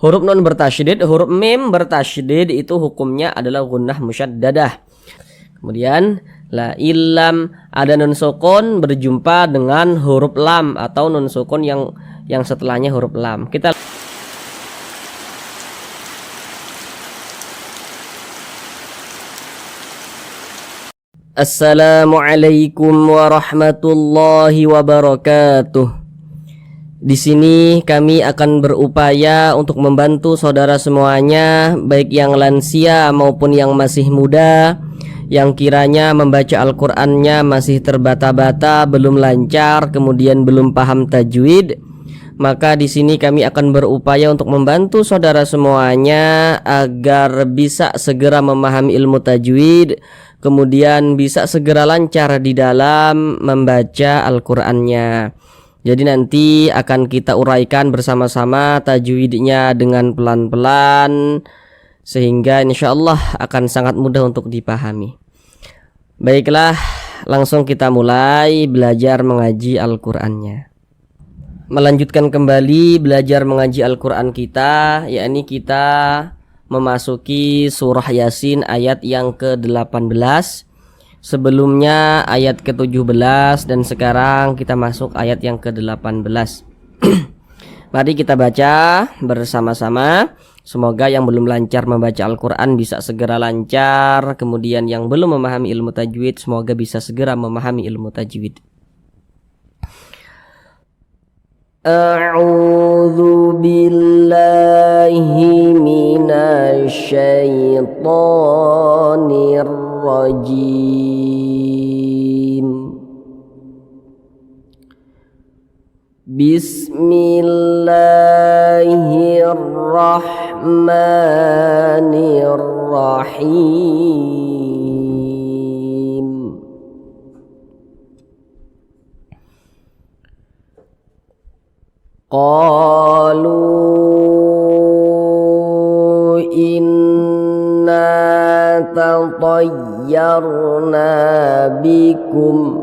Huruf nun bertasydid, huruf mim bertasydid itu hukumnya adalah gunnah musyaddadah. Kemudian la illam ada nun sukun berjumpa dengan huruf lam atau nun sukun yang setelahnya huruf lam. Kita Assalamualaikum warahmatullahi wabarakatuh. Di sini kami akan berupaya untuk membantu saudara semuanya, baik yang lansia maupun yang masih muda, yang kiranya membaca Al-Qur'annya masih terbata-bata, belum lancar, kemudian belum paham tajwid. Maka di sini kami akan berupaya untuk membantu saudara semuanya agar bisa segera memahami ilmu tajwid, kemudian bisa segera lancar di dalam membaca Al-Qur'annya. Jadi nanti akan kita uraikan bersama-sama tajwidnya dengan pelan-pelan, sehingga insyaallah akan sangat mudah untuk dipahami. Baiklah, langsung kita mulai belajar mengaji Al-Qur'annya. Melanjutkan kembali belajar mengaji Al-Qur'an kita, yakni kita memasuki surah Yasin ayat yang ke-18. Sebelumnya ayat ke-17 dan sekarang kita masuk ayat yang ke-18. Mari kita baca bersama-sama. Semoga yang belum lancar membaca Al-Qur'an bisa segera lancar, kemudian yang belum memahami ilmu tajwid semoga bisa segera memahami ilmu tajwid. A'udzu billahi minasy syaithanir rajim. Bismillahirrahmanirrahim. Qalu inna tatayyarna bikum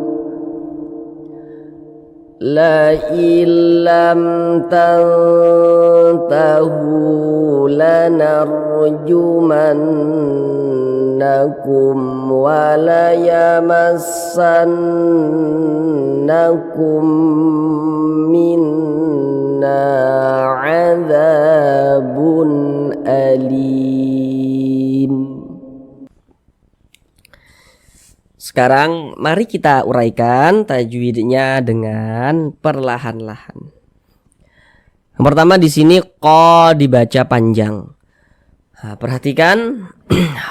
la illam tantahu lanarjumannakum wa la yamassannakum azabun alim. Sekarang mari kita uraikan tajwidnya dengan perlahan-lahan. Yang pertama di sini qa dibaca panjang. Nah, perhatikan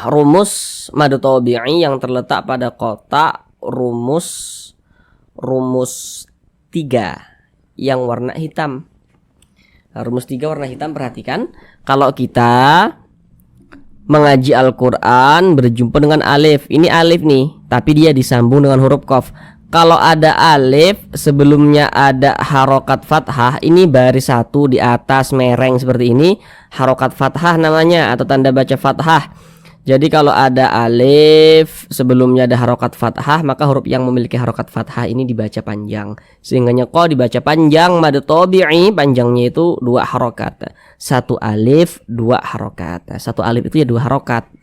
rumus mad tabi'i yang terletak pada kotak rumus 3 yang warna hitam. Nah, rumus 3 warna hitam, perhatikan. Kalau kita mengaji Al-Qur'an berjumpa dengan alif, ini alif nih, tapi dia disambung dengan huruf qaf. Kalau ada alif sebelumnya ada harokat fathah, ini baris satu di atas mereng seperti ini, harokat fathah namanya atau tanda baca fathah. Jadi kalau ada alif sebelumnya ada harokat fathah, maka huruf yang memiliki harokat fathah ini dibaca panjang. Sehingga qa dibaca panjang, mad tabi'i panjangnya itu 2 harokat. 1 alif 2 harokat. 1 alif itu ya 2 harokat.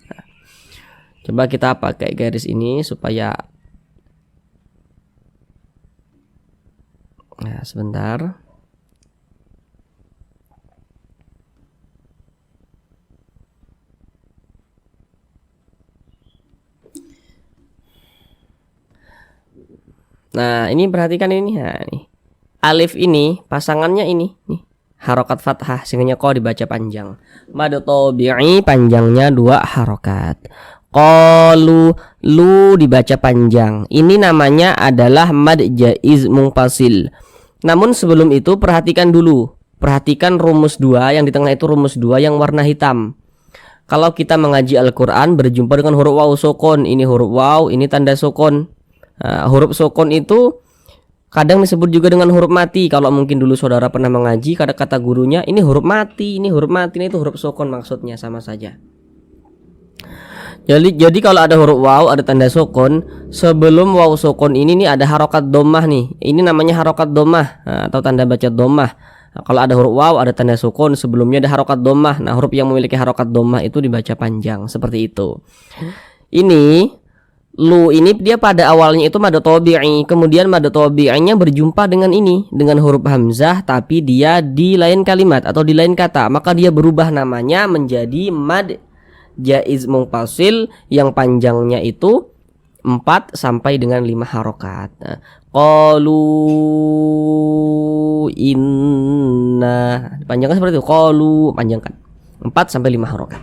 Coba kita pakai garis ini supaya, nah sebentar. Nah ini perhatikan ini, nah, nih. Alif ini pasangannya ini nih, harokat fathah, sehingga qa dibaca panjang. Mad tabi'i panjangnya 2 harokat. Qalu, lu dibaca panjang. Ini namanya adalah mad jaiz munfasil. Namun sebelum itu perhatikan dulu, perhatikan rumus 2 yang di tengah itu rumus 2 yang warna hitam. Kalau kita mengaji Al-Qur'an berjumpa dengan huruf waw sukun, ini huruf waw, ini tanda sukun. Nah, huruf sukun itu kadang disebut juga dengan huruf mati. Kalau mungkin dulu saudara pernah mengaji, kata gurunya ini huruf mati, ini huruf mati, ini itu huruf sukun, maksudnya sama saja. Jadi kalau ada huruf waw, ada tanda sukun, sebelum waw sukun ini nih ada harokat dhammah nih. Ini namanya harokat dhammah, atau tanda baca dhammah. Nah, kalau ada huruf waw ada tanda sukun, sebelumnya ada harokat dhammah. Nah, huruf yang memiliki harokat dhammah itu dibaca panjang seperti itu. Ini lu ini dia pada awalnya itu mad tabi'i, kemudian mad tabi'inya berjumpa dengan ini, dengan huruf hamzah, tapi dia di lain kalimat atau di lain kata, maka dia berubah namanya menjadi mad jaiz munfasil yang panjangnya itu 4 sampai dengan 5 harokat. Nah, qalu inna, panjangkan seperti itu, qalu, panjangkan 4 sampai 5 harokat.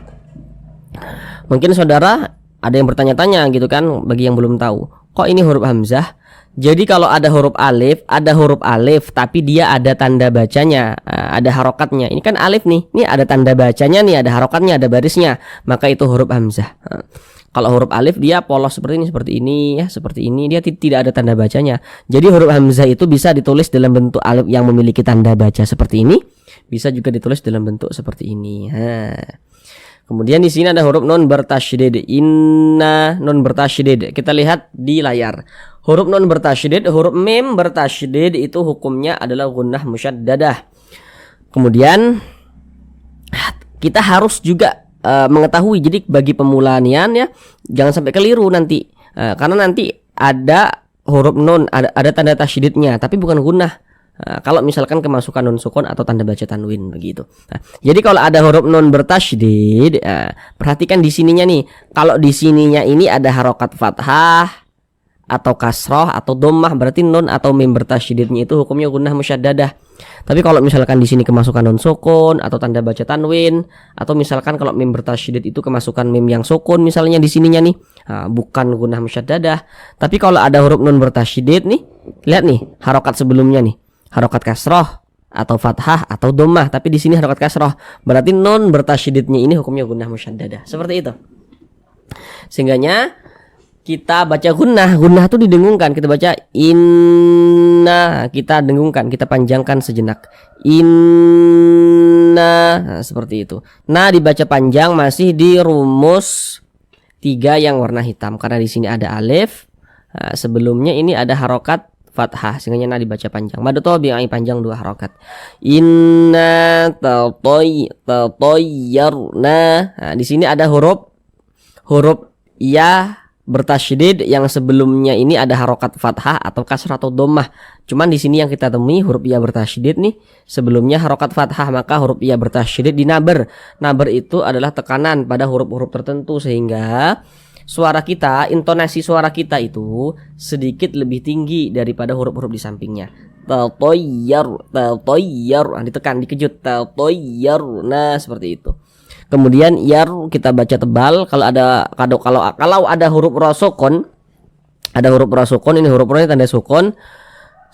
Mungkin saudara ada yang bertanya-tanya gitu kan, bagi yang belum tahu, kok ini huruf hamzah? Jadi kalau ada huruf alif tapi dia ada tanda bacanya, ada harokatnya. Ini kan alif nih, ini ada tanda bacanya nih, ada harokatnya, ada barisnya, maka itu huruf hamzah. Kalau huruf alif dia polos seperti ini ya, seperti ini, dia tidak ada tanda bacanya. Jadi huruf hamzah itu bisa ditulis dalam bentuk alif yang memiliki tanda baca seperti ini, bisa juga ditulis dalam bentuk seperti ini. Kemudian di sini ada huruf nun bertasydid. Inna, nun bertasydid. Kita lihat di layar. Huruf nun bertasydid, huruf mim bertasydid itu hukumnya adalah gunnah musyaddadah. Kemudian kita harus juga mengetahui, jadi bagi pemula nian ya, jangan sampai keliru nanti. Karena nanti ada huruf nun ada tanda tasydidnya tapi bukan gunnah. Kalau misalkan kemasukan nun sukun atau tanda baca tanwin begitu. Jadi kalau ada huruf nun bertasydid, perhatikan di sininya nih. Kalau di sininya ini ada harokat fathah atau kasroh atau dhammah, berarti nun atau mim bertasydidnya itu hukumnya gunnah musyaddadah. Tapi kalau misalkan di sini kemasukan nun sukun atau tanda baca tanwin, atau misalkan kalau mim bertasydid itu kemasukan mim yang sukun misalnya di sininya nih, bukan gunnah musyaddadah. Tapi kalau ada huruf nun bertasydid nih, lihat nih harokat sebelumnya nih, harokat kasroh atau fathah atau dhammah, tapi di sini harokat kasroh, berarti nun bertasydidnya ini hukumnya gunnah musyaddadah. Seperti itu. Sehingganya kita baca gunnah itu didengungkan, kita baca inna, kita dengungkan, kita panjangkan sejenak. Inna, seperti itu. Nah, dibaca panjang masih di rumus 3 yang warna hitam karena di sini ada alif. Sebelumnya ini ada harokat fathah, sehingga nah dibaca panjang. Mad tabi'i panjang 2 harokat. Inna tatayyarna. Nah, di sini ada huruf ya bertasydid yang sebelumnya ini ada harokat fathah atau kasrah atau dhammah. Cuman di sini yang kita temui huruf ya bertasydid nih, sebelumnya harokat fathah, maka huruf ya bertasydid di naber. Naber itu adalah tekanan pada huruf-huruf tertentu sehingga suara kita, intonasi suara kita itu sedikit lebih tinggi daripada huruf-huruf di sampingnya. Tatayyar, ditekan, dikejut, tatayyarna, seperti itu. Kemudian yar kita baca tebal. Kalau ada huruf rasukun, ini huruf ra tanda sukun.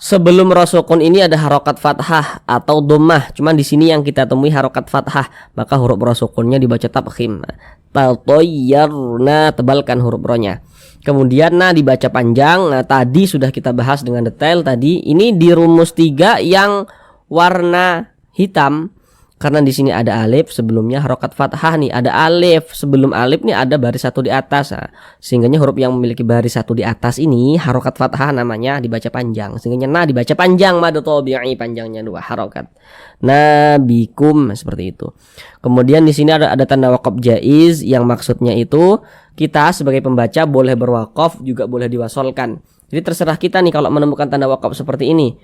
Sebelum rasukun ini ada harokat fathah atau dhammah. Cuman di sini yang kita temui harokat fathah, maka huruf rasukunnya dibaca tafkhim. Tatayyarna, tebalkan huruf ra-nya. Kemudian nah dibaca panjang. Nah, tadi sudah kita bahas dengan detail tadi. Ini di rumus 3 yang warna hitam. Karena di sini ada alif, sebelumnya harokat fathah nih, ada alif, sebelum alif nih ada baris 1 di atas. Sehingganya huruf yang memiliki baris 1 di atas ini harokat fathah namanya dibaca panjang. Sehingganya nah dibaca panjang, mad tabi'i panjangnya 2 harokat. Nabikum, seperti itu. Kemudian di sini ada tanda waqaf jaiz yang maksudnya itu kita sebagai pembaca boleh berwaqaf juga boleh diwasolkan. Jadi terserah kita nih kalau menemukan tanda waqaf seperti ini.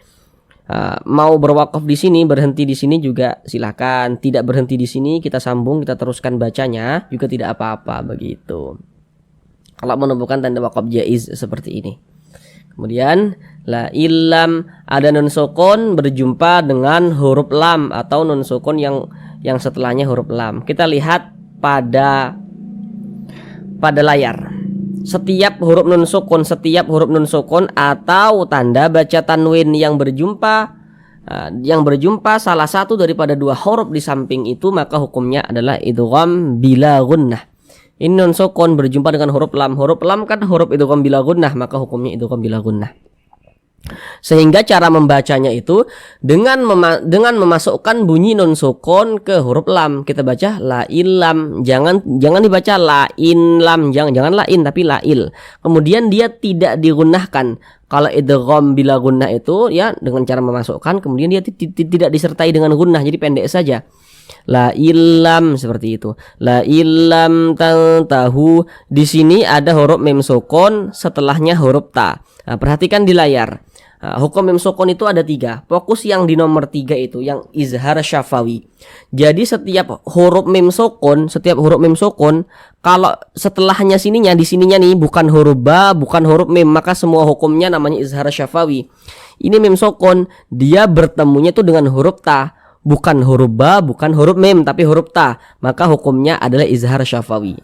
Mau berwakaf di sini, berhenti di sini juga silakan. Tidak berhenti di sini, kita sambung, kita teruskan bacanya juga tidak apa-apa begitu. Kalau menemukan tanda wakaf jaiz seperti ini. Kemudian la illam, ada nun sukun berjumpa dengan huruf lam atau nun sukun yang setelahnya huruf lam. Kita lihat pada layar. Setiap huruf nun sukun atau tanda baca tanwin yang berjumpa salah satu daripada 2 huruf di samping itu, maka hukumnya adalah idgham bila gunnah. Ini nun sukun berjumpa dengan huruf lam. Huruf lam kan huruf idgham bila gunnah, maka hukumnya idgham bila gunnah. Sehingga cara membacanya itu dengan memasukkan bunyi nun sukun ke huruf lam. Kita baca la ilam. Jangan dibaca la in lam. Jangan la in tapi la il. Kemudian dia tidak digunahkan. Kalau idgham bila gunnah itu ya dengan cara memasukkan, kemudian dia tidak disertai dengan gunnah, jadi pendek saja. La ilam seperti itu. La ilam tahu. Di sini ada huruf mim sukun, setelahnya huruf ta. Nah, perhatikan di layar. Hukum mim sukun itu ada 3. Fokus yang di nomor 3 itu, yang izhar syafawi. Jadi setiap huruf mim sukun, kalau setelahnya di sininya nih bukan huruf ba, bukan huruf mim, maka semua hukumnya namanya izhar syafawi. Ini mim sukun, dia bertemunya itu dengan huruf ta, bukan huruf ba, bukan huruf mim, tapi huruf ta, maka hukumnya adalah izhar syafawi.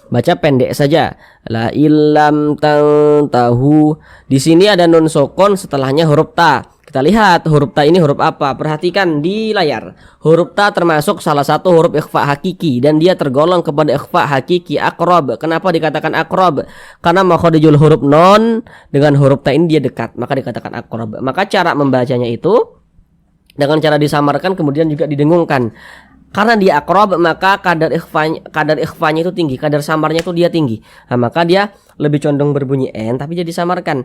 Baca pendek saja. La ilam tahu. Di sini ada nun sukun, setelahnya huruf ta. Kita lihat huruf ta ini huruf apa. Perhatikan di layar. Huruf ta termasuk salah satu huruf ikhfa hakiki dan dia tergolong kepada ikhfa hakiki aqrab. Kenapa dikatakan aqrab? Karena makharijul huruf non dengan huruf ta ini dia dekat, maka dikatakan aqrab. Maka cara membacanya itu dengan cara disamarkan kemudian juga didengungkan. Karena dia aqrab, maka kadar ikhfanya itu tinggi, kadar samarnya itu dia tinggi. Nah, maka dia lebih condong berbunyi n tapi jadi disamarkan.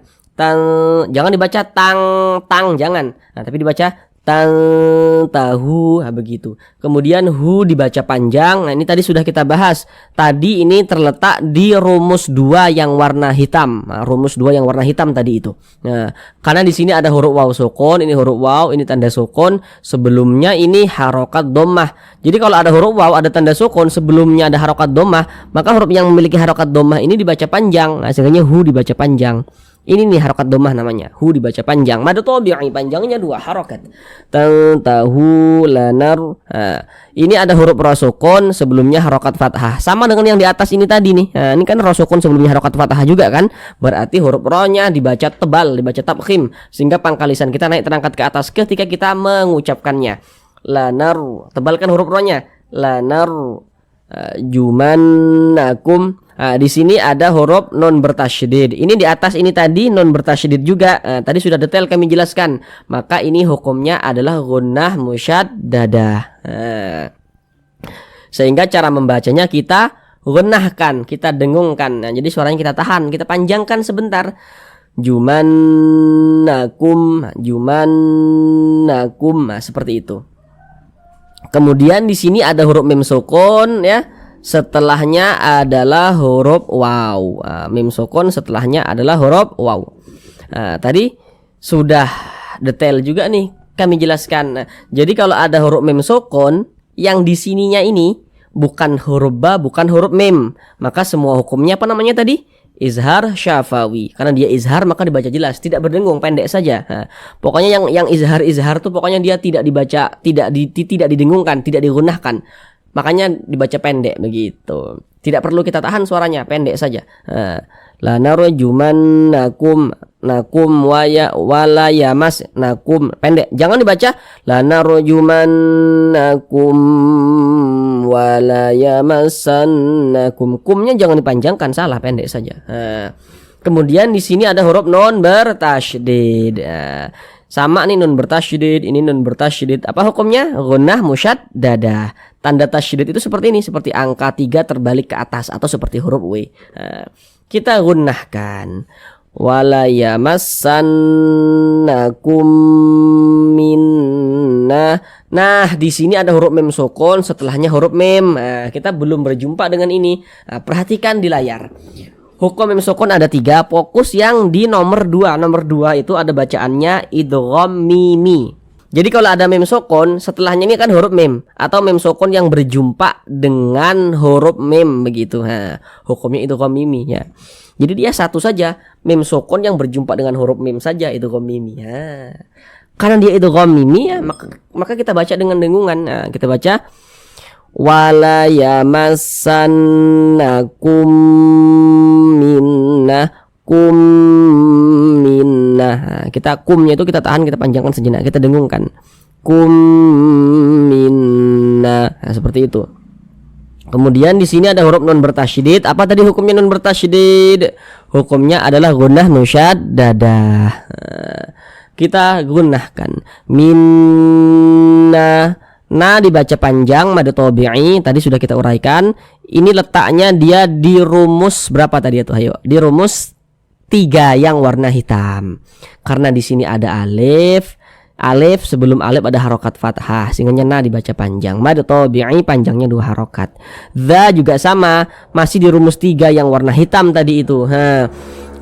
Jangan dibaca tang, jangan. Nah, tapi dibaca tahu, begitu. Kemudian hu dibaca panjang. Nah, ini tadi sudah kita bahas. Tadi ini terletak di rumus 2 yang warna hitam. Nah, rumus 2 yang warna hitam tadi itu. Nah, karena di sini ada huruf waw sukun, ini huruf waw, ini tanda sukun. Sebelumnya ini harokat dhammah. Jadi kalau ada huruf waw, ada tanda sukun, sebelumnya ada harokat dhammah, maka huruf yang memiliki harokat dhammah ini dibaca panjang. Nah, sehingga hu dibaca panjang. Ini nih harokat dhammah namanya. Hu dibaca panjang. Mad tabi'i panjangnya 2 harokat. Tahu lanar. Nah, ini ada huruf ra sukun, sebelumnya harokat fathah. Sama dengan yang di atas ini tadi nih. Nah, ini kan ra sukun sebelumnya harokat fathah juga kan. Berarti huruf ra-nya dibaca tebal, dibaca tabkhim, sehingga pangkalisan kita naik terangkat ke atas ketika kita mengucapkannya. Lanar, tebalkan huruf ra-nya. Lanar jumannakum. Di sini ada huruf non bertasydid. Ini di atas ini tadi non bertasydid juga. Tadi sudah detail kami jelaskan. Maka ini hukumnya adalah gunnah musyaddadah. Sehingga cara membacanya kita gunnahkan, kita dengungkan. Nah, jadi suaranya kita tahan, kita panjangkan sebentar. Jumannakum. Nah, seperti itu. Kemudian di sini ada huruf mim sukun ya. Setelahnya adalah huruf waw. Mim sukun setelahnya adalah huruf waw. Tadi sudah detail juga nih kami jelaskan. Jadi kalau ada huruf mim sukun yang di sininya ini bukan huruf ba, bukan huruf mim, maka semua hukumnya apa namanya tadi? Izhar syafawi. Karena dia izhar maka dibaca jelas, tidak berdengung, pendek saja. Pokoknya yang izhar tuh pokoknya dia tidak dibaca, tidak didengungkan, tidak digunakan. Makanya dibaca pendek begitu. Tidak perlu kita tahan suaranya, pendek saja. La narjumannakum wala yamas nakum, pendek. Jangan dibaca la narjumannakum wala yamassannakum. Kumnya jangan dipanjangkan, salah, pendek saja. Kemudian di sini ada huruf non bertasydid. Sama nih nun bertasydid, ini nun bertasydid. Apa hukumnya? Gunnah musyaddadah. Tanda tasydid itu seperti ini, seperti angka 3 terbalik ke atas atau seperti huruf W. Kita gunnahkan. Wala yamassannakum minna. Nah, di sini ada huruf mim sukun, setelahnya huruf mim. Kita belum berjumpa dengan ini. Perhatikan di layar. Hukum mim sukun ada 3, fokus yang di nomor 2. Nomor 2 itu ada bacaannya idgham mimi. Jadi kalau ada mim sukun, setelahnya ini kan huruf mim atau mim sukun yang berjumpa dengan huruf mim begitu. Hukumnya idgham mimi ya. Jadi dia satu saja, mim sukun yang berjumpa dengan huruf mim saja idgham mimi. Karena dia idgham mimi ya, maka kita baca dengan dengungan. Kita baca wala yamassannakum minna. Kita kumnya itu kita tahan, kita panjangkan sejenak, kita dengungkan. Kum minna. Seperti itu. Kemudian di sini ada huruf nun bertasydid. Apa tadi hukumnya nun bertasydid? Hukumnya adalah gunnah musyaddadah. Kita gunnahkan minna. Nah dibaca panjang mad tabi'i tadi sudah kita uraikan. Ini letaknya dia di rumus berapa tadi itu? Ayo, di rumus 3 yang warna hitam. Karena di sini ada alif. Alif sebelum alif ada harokat fathah sehingga na dibaca panjang. Mad tabi'i panjangnya 2 harokat. Dza juga sama, masih di rumus 3 yang warna hitam tadi itu.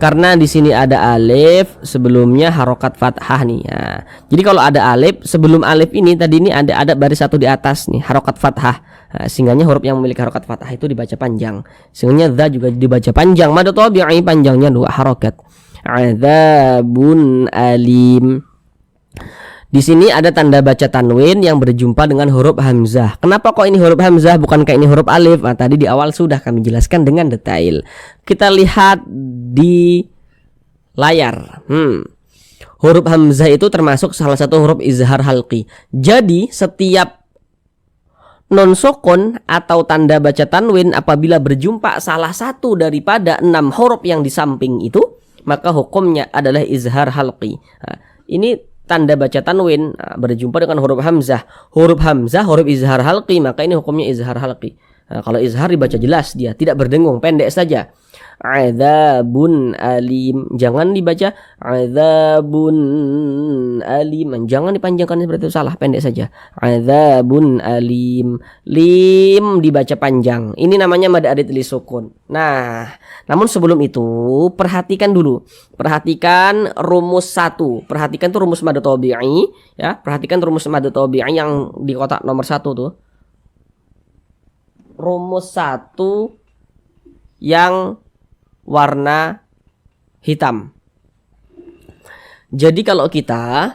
Karena di sini ada alif sebelumnya harokat fathah nih ya. Jadi kalau ada alif sebelum alif ini tadi ini ada baris 1 di atas nih harokat fathah. Singgahnya huruf yang memiliki harokat fathah itu dibaca panjang. Singgahnya dza juga dibaca panjang. Mad tabi'i panjangnya 2 harokat. Adzabun alim. Di sini ada tanda baca tanwin yang berjumpa dengan huruf hamzah. Kenapa kok ini huruf hamzah bukan kayak ini huruf alif? Nah, tadi di awal sudah kami jelaskan dengan detail. Kita lihat di layar. Huruf hamzah itu termasuk salah satu huruf izhar halqi. Jadi setiap non sukun atau tanda baca tanwin apabila berjumpa salah satu daripada 6 huruf yang di samping itu, maka hukumnya adalah izhar halqi. Ini tanda baca tanwin berjumpa dengan huruf hamzah. Huruf hamzah, huruf izhar halqi, maka ini hukumnya izhar halqi. Kalau izhar dibaca jelas, dia tidak berdengung, pendek saja. Adzabun alim, jangan dibaca adzabun alim, jangan dipanjangkan seperti itu, salah, pendek saja. Adzabun alim, lim dibaca panjang. Ini namanya mad arid li sukun. Nah, namun sebelum itu perhatikan dulu. Perhatikan rumus 1. Perhatikan tuh rumus mad tabi'i ya. Perhatikan rumus mad tabi'i yang di kotak nomor 1 tuh. Rumus 1 yang warna hitam. Jadi kalau kita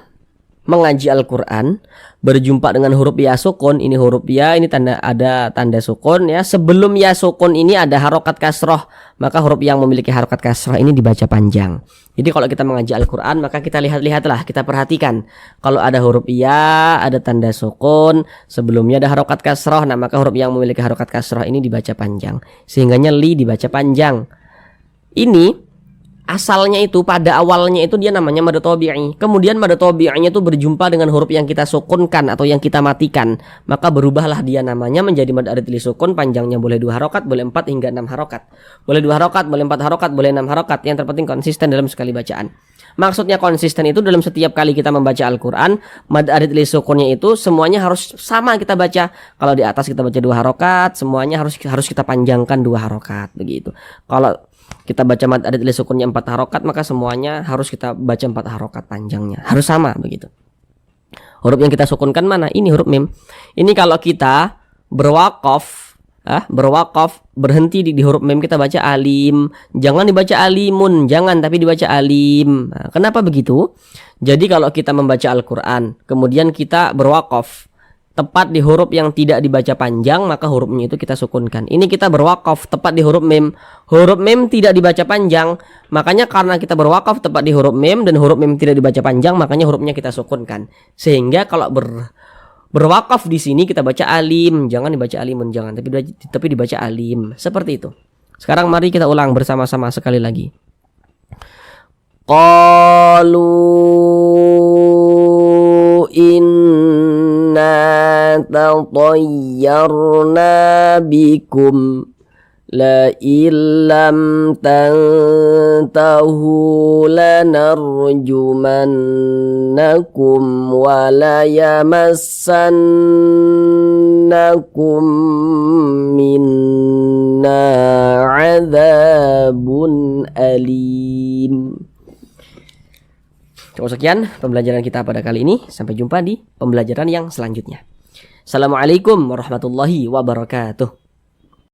mengaji Al-Quran berjumpa dengan huruf ya sukun, ini huruf ya, ini ada tanda sukun ya. Sebelum ya sukun ini ada harokat kasroh, maka huruf yang memiliki harokat kasroh ini dibaca panjang. Jadi kalau kita mengaji Al-Quran maka kita lihatlah, kita perhatikan kalau ada huruf ya, ada tanda sukun, sebelumnya ada harokat kasroh, nah maka huruf yang memiliki harokat kasroh ini dibaca panjang. Sehingganya li dibaca panjang. Ini asalnya itu pada awalnya itu dia namanya mad tabi'i. Kemudian mad tabi'inya itu berjumpa dengan huruf yang kita sukunkan atau yang kita matikan, maka berubahlah dia namanya menjadi mad arid li sukun. Panjangnya boleh 2 harokat, boleh 4 hingga 6 harokat. Boleh 2 harokat, boleh 4 harokat, boleh 6 harokat. Yang terpenting konsisten dalam sekali bacaan. Maksudnya konsisten itu dalam setiap kali kita membaca Al-Quran, mad arid li sukunnya itu semuanya harus sama kita baca. Kalau di atas kita baca 2 harokat, semuanya harus kita panjangkan 2 harokat begitu. Kalau kita baca mad arid li sukunnya 4 harokat, maka semuanya harus kita baca 4 harokat panjangnya. Harus sama begitu. Huruf yang kita sukunkan mana? Ini huruf mim. Ini kalau kita berwakaf, berhenti di huruf mim, kita baca alim. Jangan dibaca alimun, jangan, tapi dibaca alim. Nah, kenapa begitu? Jadi kalau kita membaca Al-Quran, kemudian kita berwakaf tepat di huruf yang tidak dibaca panjang, maka hurufnya itu kita sukunkan. Ini kita berwakaf tepat di huruf mim. Huruf mim tidak dibaca panjang, makanya karena kita berwakaf tepat di huruf mim dan huruf mim tidak dibaca panjang, makanya hurufnya kita sukunkan. Sehingga kalau berwakaf di sini kita baca alim, jangan dibaca alimun, jangan, tapi dibaca alim. Seperti itu. Sekarang mari kita ulang bersama-sama sekali lagi. Qalu inna tatayyarna bikum la illam tantahu lanarjumannakum wa la yamassannakum minna adzabun alim. Cukup sekian pembelajaran kita pada kali ini. Sampai jumpa di pembelajaran yang selanjutnya. Assalamualaikum warahmatullahi wabarakatuh.